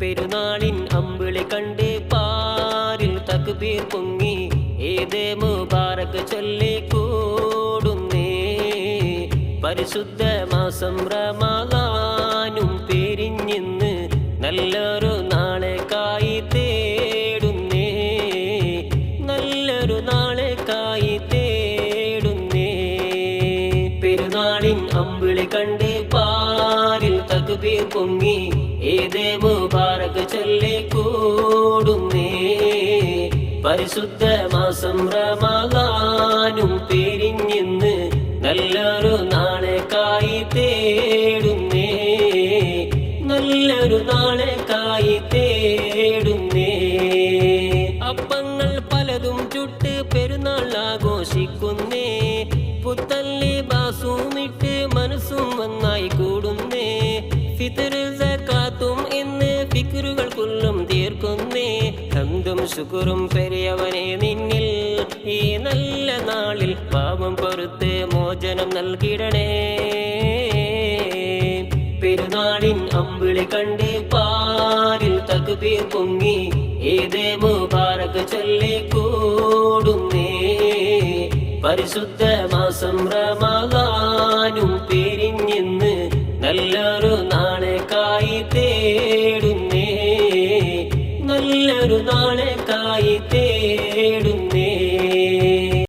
പെരുന്നാളിൻ അമ്പിളി കണ്ട് പാരിൽ തക്ബീർ പൊങ്ങി ഏത് മുബാറക് ചൊല്ലിക്കൂടുന്നേ. പരിശുദ്ധ മാസം റമളാനും പിരിഞ്ഞിന്ന് നല്ലൊരു നാളേക്കായി തേടുന്നേ. നല്ലൊരു നാളേക്കായി തേടുന്നേ. പെരുന്നാളിൻ അമ്പിളി കണ്ട് പാരിൽ തക്ബീർ പൊങ്ങി ഏത് മുബാറക് ചൊല്ലിക്കൂടുന്നേ. പരിശുദ്ധ മാസം റമളാനും പിരിഞ്ഞിന്ന് നല്ലൊരു നാളേക്കായി തേടുന്നേ. നല്ലൊരു നാളേക്കായി തേടുന്നേ. അപ്പങ്ങൾ പലതും ചുട്ട് പെരുന്നാൾ ആഘോഷിക്കുന്നേ. പുത്തൻ ലിബാസുമിട്ട് മനസ്സും ഒന്നായി കൂടുന്നേ. ഫിത്ർ സകാത്തും എന്ന് ഫിക്റുകൾ കൊല്ലും തീർക്കുന്നേ. ഹംദും ശുക്റും പെരിയവനെ നിന്നിൽ ഈ നല്ല നാളിൽ പാപം പൊറുത്ത് മോചനം നൽകിടണേ. പെരുന്നാളിൻ അമ്പിളി കണ്ട് പാരിൽ തക്ബീർ പൊങ്ങി ഏത് മുബാറക് ചൊല്ലിക്കൂടുന്നേ. പരിശുദ്ധ മാസം റമളാനും പിരിഞ്ഞിന്ന് നല്ലൊരു നാളെ